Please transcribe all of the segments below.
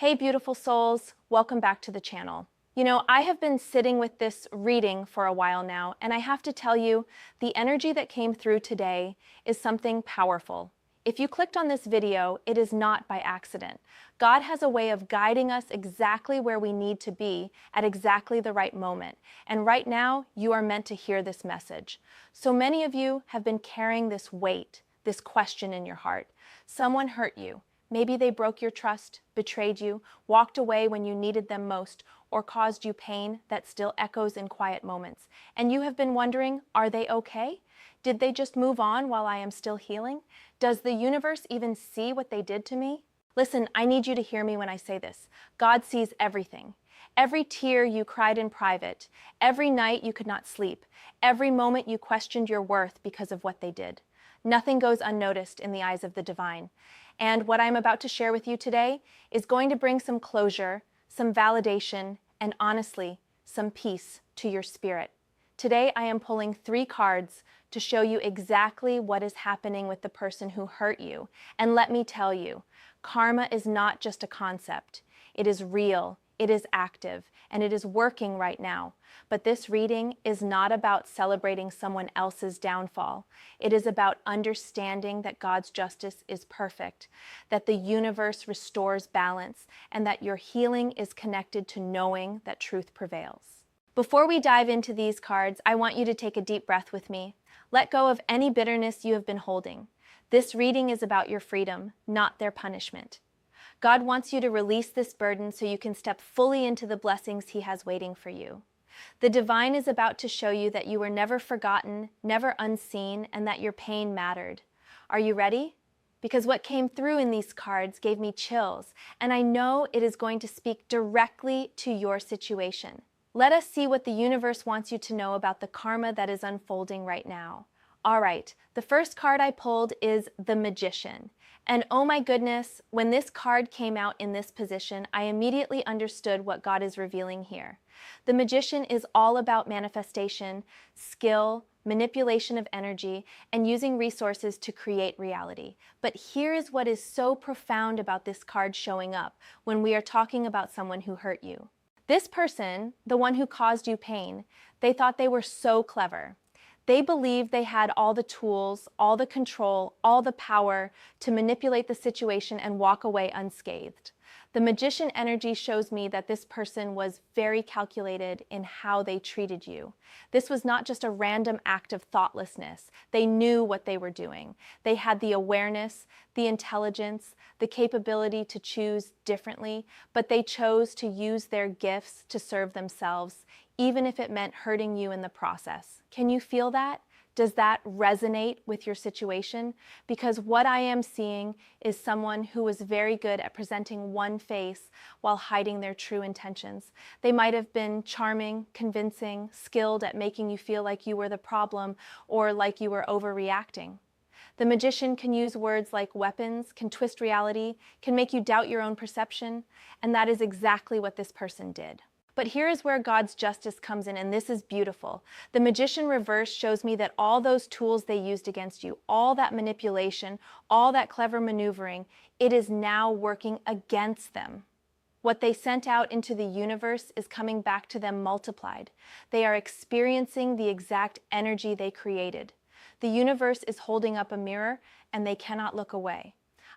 Hey beautiful souls, welcome back to the channel. I have been sitting with this reading for a while now, and I have to tell you, the energy that came through today is something powerful. If you clicked on this video, it is not by accident. God has a way of guiding us exactly where we need to be at exactly the right moment. And right now, you are meant to hear this message. So many of you have been carrying this weight, this question in your heart. Someone hurt you. Maybe they broke your trust, betrayed you, walked away when you needed them most, or caused you pain that still echoes in quiet moments. And you have been wondering, are they okay? Did they just move on while I am still healing? Does the universe even see what they did to me? Listen, I need you to hear me when I say this. God sees everything. Every tear you cried in private, every night you could not sleep, every moment you questioned your worth because of what they did. Nothing goes unnoticed in the eyes of the divine. And what I'm about to share with you today is going to bring some closure, some validation, and honestly, some peace to your spirit. Today, I am pulling 3 cards to show you exactly what is happening with the person who hurt you. And let me tell you, karma is not just a concept. It is real, it is active, and it is working right now. But this reading is not about celebrating someone else's downfall. It is about understanding that God's justice is perfect, that the universe restores balance, and that your healing is connected to knowing that truth prevails. Before we dive into these cards, I want you to take a deep breath with me. Let go of any bitterness you have been holding. This reading is about your freedom, not their punishment. God wants you to release this burden so you can step fully into the blessings He has waiting for you. The divine is about to show you that you were never forgotten, never unseen, and that your pain mattered. Are you ready? Because what came through in these cards gave me chills, and I know it is going to speak directly to your situation. Let us see what the universe wants you to know about the karma that is unfolding right now. All right, the first card I pulled is the Magician. And oh my goodness, when this card came out in this position, I immediately understood what God is revealing here. The Magician is all about manifestation, skill, manipulation of energy, and using resources to create reality. But here is what is so profound about this card showing up when we are talking about someone who hurt you. This person, the one who caused you pain, they thought they were so clever. They believed they had all the tools, all the control, all the power to manipulate the situation and walk away unscathed. The Magician energy shows me that this person was very calculated in how they treated you. This was not just a random act of thoughtlessness. They knew what they were doing. They had the awareness, the intelligence, the capability to choose differently, but they chose to use their gifts to serve themselves, even if it meant hurting you in the process. Can you feel that? Does that resonate with your situation? Because what I am seeing is someone who was very good at presenting one face while hiding their true intentions. They might have been charming, convincing, skilled at making you feel like you were the problem or like you were overreacting. The Magician can use words like weapons, can twist reality, can make you doubt your own perception, and that is exactly what this person did. But here is where God's justice comes in, and this is beautiful. The Magician reverse shows me that all those tools they used against you, all that manipulation, all that clever maneuvering, it is now working against them. What they sent out into the universe is coming back to them multiplied. They are experiencing the exact energy they created. The universe is holding up a mirror, and they cannot look away.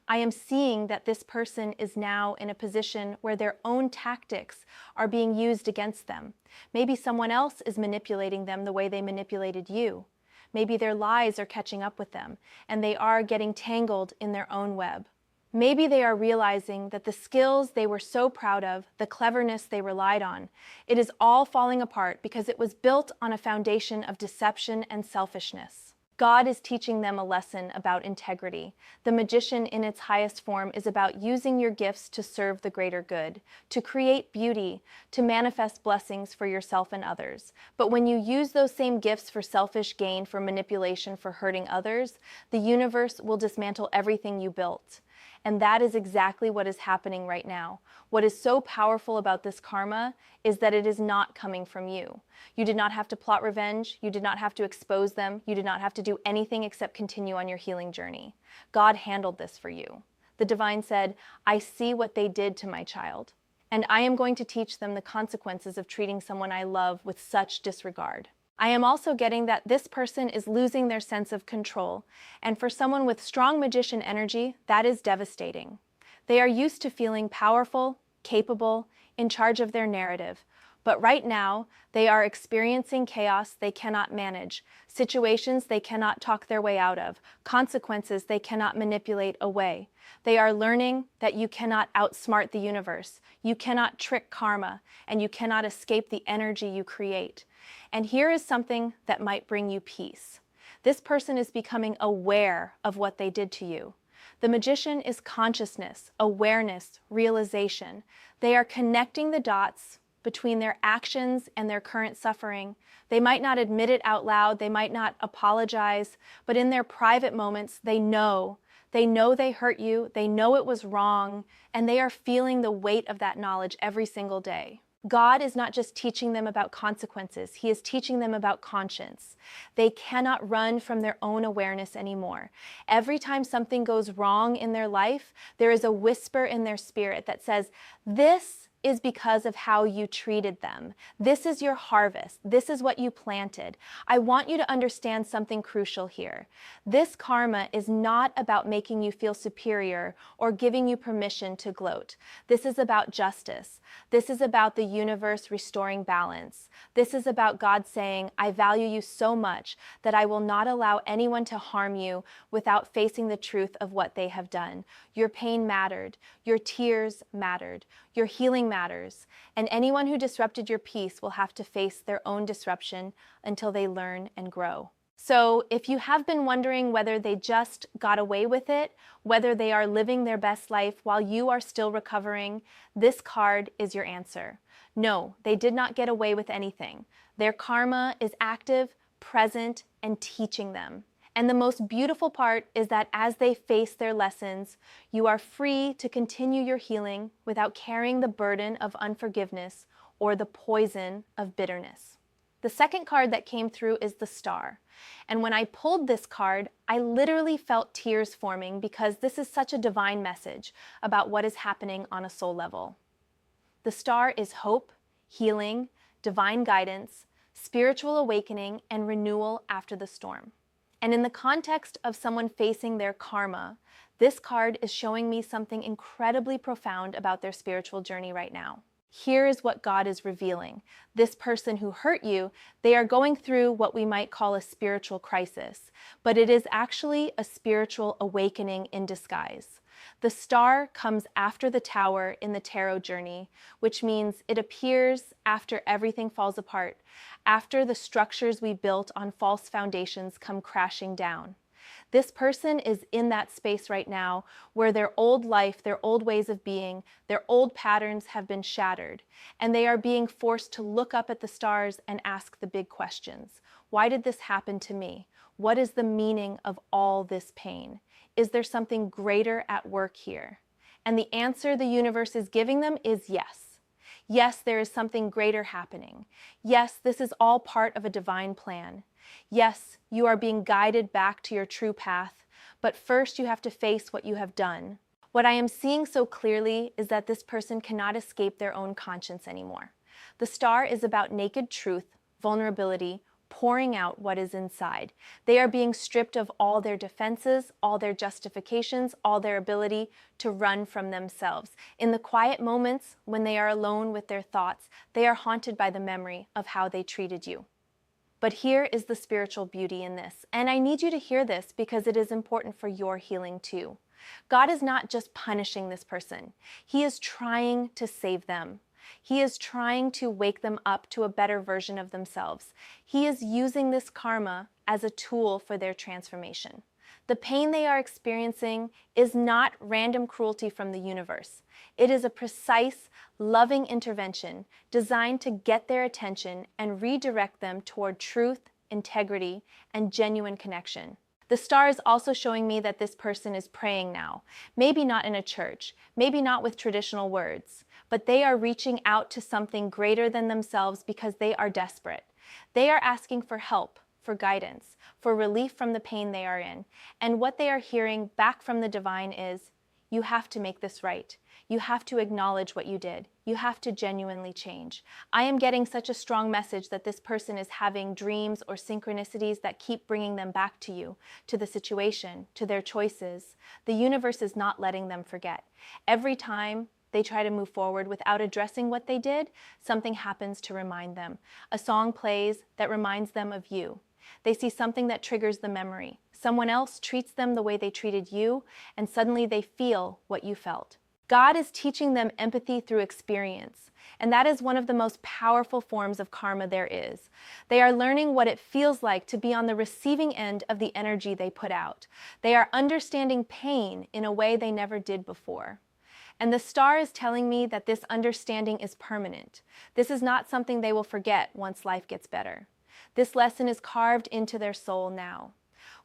I am seeing that this person is now in a position where their own tactics are being used against them. Maybe someone else is manipulating them the way they manipulated you. Maybe their lies are catching up with them, and they are getting tangled in their own web. Maybe they are realizing that the skills they were so proud of, the cleverness they relied on, it is all falling apart because it was built on a foundation of deception and selfishness. God is teaching them a lesson about integrity. The Magician in its highest form is about using your gifts to serve the greater good, to create beauty, to manifest blessings for yourself and others. But when you use those same gifts for selfish gain, for manipulation, for hurting others, the universe will dismantle everything you built. And that is exactly what is happening right now. What is so powerful about this karma is that it is not coming from you. You did not have to plot revenge. You did not have to expose them. You did not have to do anything except continue on your healing journey. God handled this for you. The divine said, I see what they did to my child, and I am going to teach them the consequences of treating someone I love with such disregard. I am also getting that this person is losing their sense of control, and for someone with strong magician energy, that is devastating. They are used to feeling powerful, capable, in charge of their narrative, but right now, they are experiencing chaos they cannot manage, situations they cannot talk their way out of, consequences they cannot manipulate away. They are learning that you cannot outsmart the universe, you cannot trick karma, and you cannot escape the energy you create. And here is something that might bring you peace. This person is becoming aware of what they did to you. The magician is consciousness, awareness, realization. They are connecting the dots between their actions and their current suffering. They might not admit it out loud, they might not apologize, but in their private moments, they know they hurt you, they know it was wrong, and they are feeling the weight of that knowledge every single day. God is not just teaching them about consequences, He is teaching them about conscience. They cannot run from their own awareness anymore. Every time something goes wrong in their life, there is a whisper in their spirit that says, this is because of how you treated them. This is your harvest. This is what you planted. I want you to understand something crucial here. This karma is not about making you feel superior or giving you permission to gloat. This is about justice. This is about the universe restoring balance. This is about God saying, I value you so much that I will not allow anyone to harm you without facing the truth of what they have done. Your pain mattered. Your tears mattered. Your healing matters, and anyone who disrupted your peace will have to face their own disruption until they learn and grow. So if you have been wondering whether they just got away with it, whether they are living their best life while you are still recovering, this card is your answer. No, they did not get away with anything. Their karma is active, present, and teaching them. And the most beautiful part is that as they face their lessons, you are free to continue your healing without carrying the burden of unforgiveness or the poison of bitterness. The second card that came through is the Star. And when I pulled this card, I literally felt tears forming because this is such a divine message about what is happening on a soul level. The Star is hope, healing, divine guidance, spiritual awakening, and renewal after the storm. And in the context of someone facing their karma, this card is showing me something incredibly profound about their spiritual journey right now. Here is what God is revealing. This person who hurt you, they are going through what we might call a spiritual crisis, but it is actually a spiritual awakening in disguise. The Star comes after the Tower in the tarot journey, which means it appears after everything falls apart, after the structures we built on false foundations come crashing down. This person is in that space right now where their old life, their old ways of being, their old patterns have been shattered, and they are being forced to look up at the stars and ask the big questions. Why did this happen to me? What is the meaning of all this pain? Is there something greater at work here? And the answer the universe is giving them is yes. Yes, there is something greater happening. Yes, this is all part of a divine plan. Yes, you are being guided back to your true path, but first you have to face what you have done. What I am seeing so clearly is that this person cannot escape their own conscience anymore. The Star is about naked truth, vulnerability, pouring out what is inside. They are being stripped of all their defenses, all their justifications, all their ability to run from themselves. In the quiet moments when they are alone with their thoughts, they are haunted by the memory of how they treated you. But here is the spiritual beauty in this, and I need you to hear this because it is important for your healing too. God is not just punishing this person. He is trying to save them. He is trying to wake them up to a better version of themselves. He is using this karma as a tool for their transformation. The pain they are experiencing is not random cruelty from the universe. It is a precise, loving intervention designed to get their attention and redirect them toward truth, integrity, and genuine connection. The Star is also showing me that this person is praying now. Maybe not in a church, maybe not with traditional words, but they are reaching out to something greater than themselves because they are desperate. They are asking for help, for guidance, for relief from the pain they are in. And what they are hearing back from the divine is, You have to make this right. You have to acknowledge what you did. You have to genuinely change. I am getting such a strong message that this person is having dreams or synchronicities that keep bringing them back to you, to the situation, to their choices. The universe is not letting them forget. Every time they try to move forward without addressing what they did, something happens to remind them. A song plays that reminds them of you. They see something that triggers the memory. Someone else treats them the way they treated you, and suddenly they feel what you felt. God is teaching them empathy through experience, and that is one of the most powerful forms of karma there is. They are learning what it feels like to be on the receiving end of the energy they put out. They are understanding pain in a way they never did before. And the star is telling me that this understanding is permanent. This is not something they will forget once life gets better. This lesson is carved into their soul now.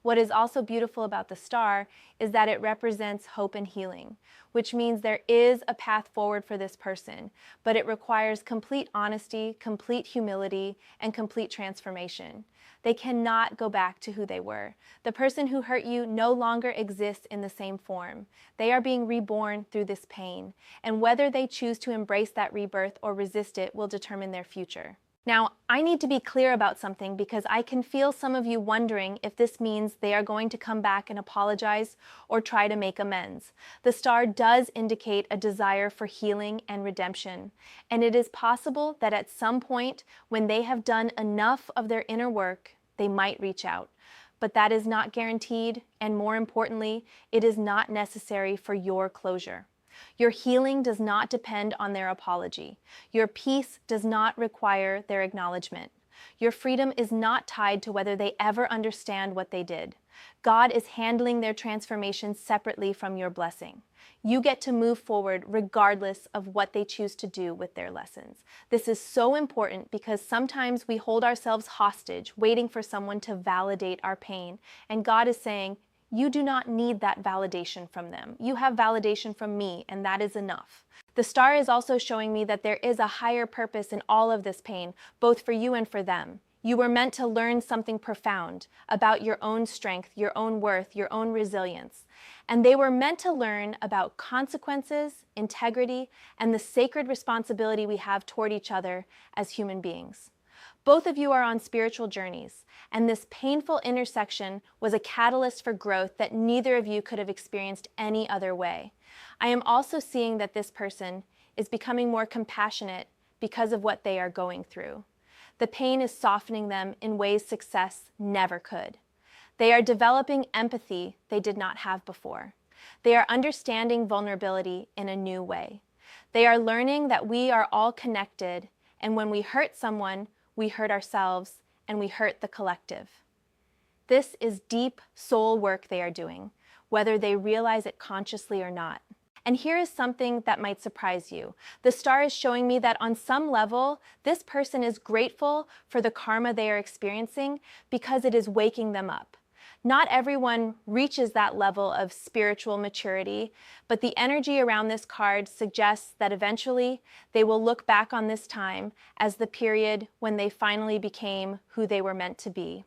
What is also beautiful about the star is that it represents hope and healing, which means there is a path forward for this person, but it requires complete honesty, complete humility, and complete transformation. They cannot go back to who they were. The person who hurt you no longer exists in the same form. They are being reborn through this pain, and whether they choose to embrace that rebirth or resist it will determine their future. Now, I need to be clear about something because I can feel some of you wondering if this means they are going to come back and apologize or try to make amends. The star does indicate a desire for healing and redemption, and it is possible that at some point when they have done enough of their inner work, they might reach out. But that is not guaranteed, and more importantly, it is not necessary for your closure. Your healing does not depend on their apology. Your peace does not require their acknowledgement. Your freedom is not tied to whether they ever understand what they did. God is handling their transformation separately from your blessing. You get to move forward regardless of what they choose to do with their lessons. This is so important because sometimes we hold ourselves hostage, waiting for someone to validate our pain, and God is saying, you do not need that validation from them. You have validation from me, and that is enough. The star is also showing me that there is a higher purpose in all of this pain, both for you and for them. You were meant to learn something profound about your own strength, your own worth, your own resilience. And they were meant to learn about consequences, integrity, and the sacred responsibility we have toward each other as human beings. Both of you are on spiritual journeys, and this painful intersection was a catalyst for growth that neither of you could have experienced any other way. I am also seeing that this person is becoming more compassionate because of what they are going through. The pain is softening them in ways success never could. They are developing empathy they did not have before. They are understanding vulnerability in a new way. They are learning that we are all connected, and when we hurt someone, we hurt ourselves, and we hurt the collective. This is deep soul work they are doing, whether they realize it consciously or not. And here is something that might surprise you. The star is showing me that on some level, this person is grateful for the karma they are experiencing because it is waking them up. Not everyone reaches that level of spiritual maturity, but the energy around this card suggests that eventually they will look back on this time as the period when they finally became who they were meant to be.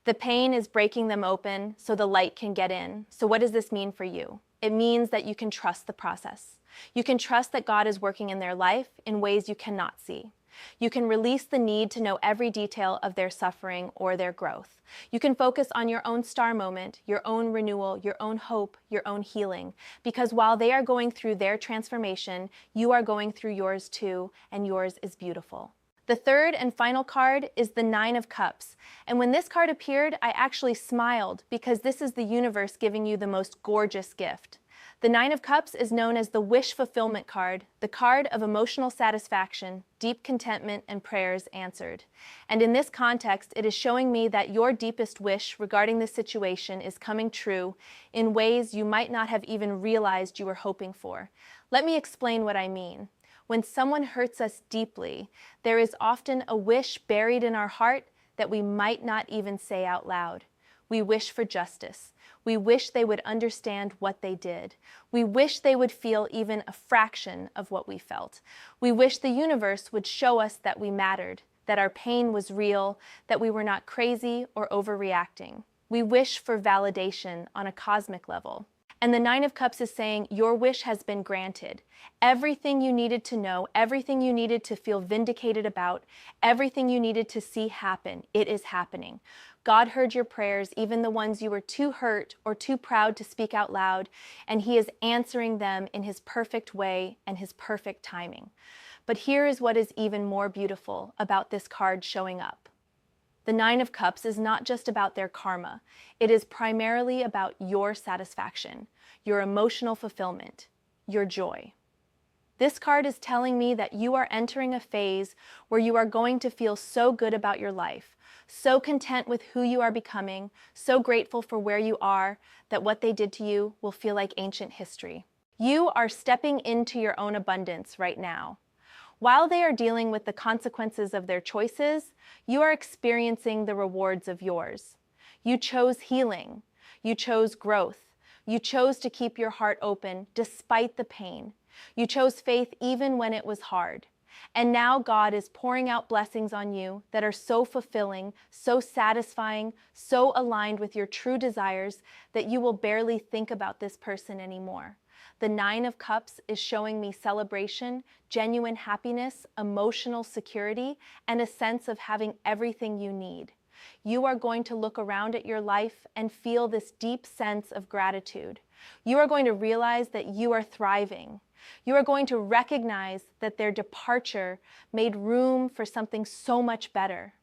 The pain is breaking them open so the light can get in. So what does this mean for you? It means that you can trust the process. You can trust that God is working in their life in ways you cannot see. You can release the need to know every detail of their suffering or their growth. You can focus on your own star moment, your own renewal, your own hope, your own healing. Because while they are going through their transformation, you are going through yours too, and yours is beautiful. The third and final card is the Nine of Cups. And when this card appeared, I actually smiled because this is the universe giving you the most gorgeous gift. The Nine of Cups is known as the wish fulfillment card, the card of emotional satisfaction, deep contentment, and prayers answered. And in this context, it is showing me that your deepest wish regarding this situation is coming true in ways you might not have even realized you were hoping for. Let me explain what I mean. When someone hurts us deeply, there is often a wish buried in our heart that we might not even say out loud. We wish for justice. We wish they would understand what they did. We wish they would feel even a fraction of what we felt. We wish the universe would show us that we mattered, that our pain was real, that we were not crazy or overreacting. We wish for validation on a cosmic level. And the Nine of Cups is saying your wish has been granted. Everything you needed to know, everything you needed to feel vindicated about, everything you needed to see happen, it is happening. God heard your prayers, even the ones you were too hurt or too proud to speak out loud, and He is answering them in His perfect way and His perfect timing. But here is what is even more beautiful about this card showing up. The Nine of Cups is not just about their karma. It is primarily about your satisfaction, your emotional fulfillment, your joy. This card is telling me that you are entering a phase where you are going to feel so good about your life, so content with who you are becoming, so grateful for where you are, that what they did to you will feel like ancient history. You are stepping into your own abundance right now. While they are dealing with the consequences of their choices, you are experiencing the rewards of yours. You chose healing. You chose growth. You chose to keep your heart open despite the pain. You chose faith even when it was hard. And now God is pouring out blessings on you that are so fulfilling, so satisfying, so aligned with your true desires that you will barely think about this person anymore. The Nine of Cups is showing me celebration, genuine happiness, emotional security, and a sense of having everything you need. You are going to look around at your life and feel this deep sense of gratitude. You are going to realize that you are thriving. You are going to recognize that their departure made room for something so much better.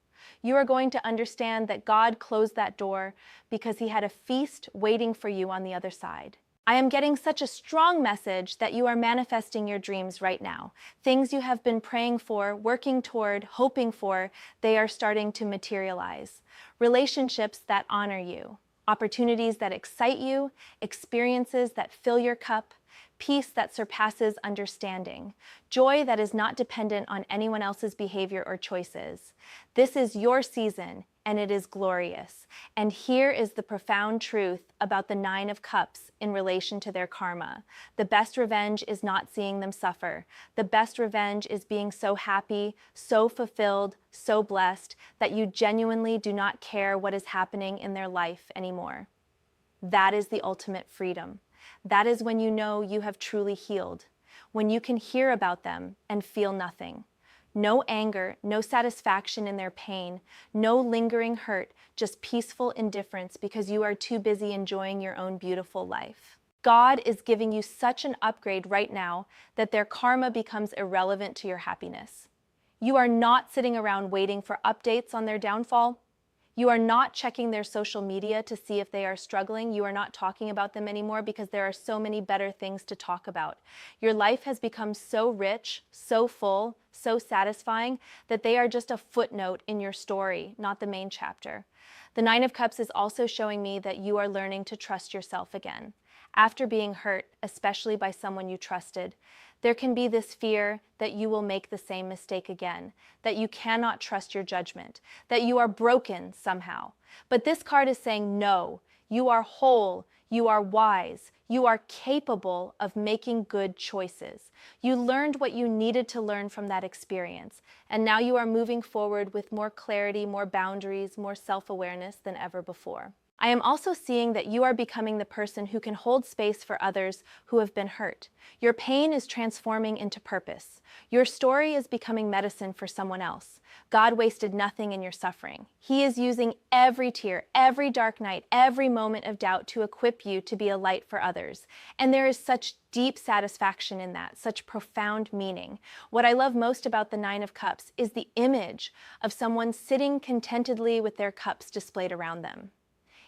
You are going to understand that God closed that door because He had a feast waiting for you on the other side. I am getting such a strong message that you are manifesting your dreams right now. Things you have been praying for, working toward, hoping for, they are starting to materialize. Relationships that honor you, opportunities that excite you, experiences that fill your cup, peace that surpasses understanding, joy that is not dependent on anyone else's behavior or choices. This is your season, and it is glorious. And here is the profound truth about the Nine of Cups in relation to their karma. The best revenge is not seeing them suffer. The best revenge is being so happy, so fulfilled, so blessed that you genuinely do not care what is happening in their life anymore. That is the ultimate freedom. That is when you know you have truly healed, when you can hear about them and feel nothing. No anger, no satisfaction in their pain, no lingering hurt, just peaceful indifference because you are too busy enjoying your own beautiful life. God is giving you such an upgrade right now that their karma becomes irrelevant to your happiness. You are not sitting around waiting for updates on their downfall. You are not checking their social media to see if they are struggling. You are not talking about them anymore because there are so many better things to talk about. Your life has become so rich, so full, so satisfying that they are just a footnote in your story, not the main chapter. The Nine of Cups is also showing me that you are learning to trust yourself again. After being hurt, especially by someone you trusted, there can be this fear that you will make the same mistake again, that you cannot trust your judgment, that you are broken somehow. But this card is saying no, you are whole, you are wise, you are capable of making good choices. You learned what you needed to learn from that experience, and now you are moving forward with more clarity, more boundaries, more self-awareness than ever before. I am also seeing that you are becoming the person who can hold space for others who have been hurt. Your pain is transforming into purpose. Your story is becoming medicine for someone else. God wasted nothing in your suffering. He is using every tear, every dark night, every moment of doubt to equip you to be a light for others. And there is such deep satisfaction in that, such profound meaning. What I love most about the Nine of Cups is the image of someone sitting contentedly with their cups displayed around them.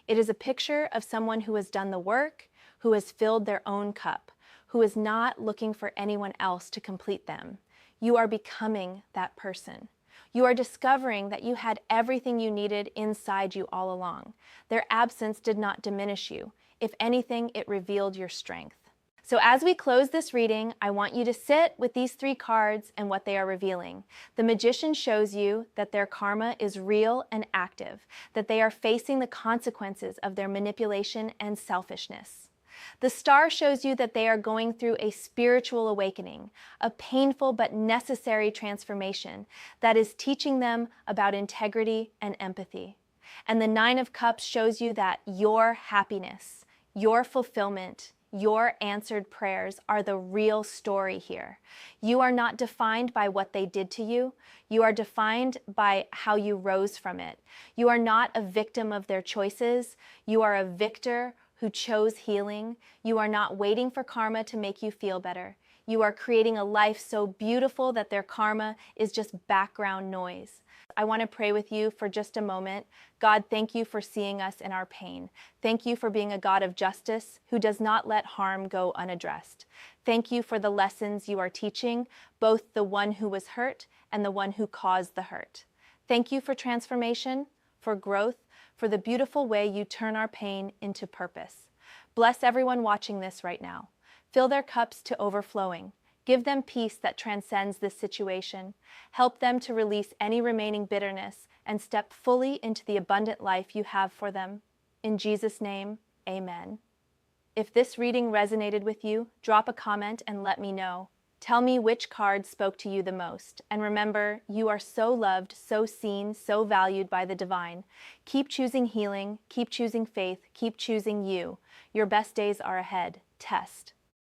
It is a picture of someone who has done the work, who has filled their own cup, who is not looking for anyone else to complete them. You are becoming that person. You are discovering that you had everything you needed inside you all along. Their absence did not diminish you. If anything, it revealed your strength. So as we close this reading, I want you to sit with these three cards and what they are revealing. The Magician shows you that their karma is real and active, that they are facing the consequences of their manipulation and selfishness. The Star shows you that they are going through a spiritual awakening, a painful but necessary transformation that is teaching them about integrity and empathy. And the Nine of Cups shows you that your happiness, your fulfillment, Your answered prayers are the real story here. You are not defined by what they did to you. You are defined by how you rose from it. You are not a victim of their choices. You are a victor who chose healing. You are not waiting for karma to make you feel better. You are creating a life so beautiful that their karma is just background noise. I want to pray with you for just a moment. God, thank you for seeing us in our pain. Thank you for being a God of justice who does not let harm go unaddressed. Thank you for the lessons you are teaching, both the one who was hurt and the one who caused the hurt. Thank you for transformation, for growth, for the beautiful way you turn our pain into purpose. Bless everyone watching this right now. Fill their cups to overflowing. Give them peace that transcends this situation. Help them to release any remaining bitterness and step fully into the abundant life you have for them. In Jesus' name, amen. If this reading resonated with you, drop a comment and let me know. Tell me which card spoke to you the most. And remember, you are so loved, so seen, so valued by the divine. Keep choosing healing, keep choosing faith, keep choosing you. Your best days are ahead. Test.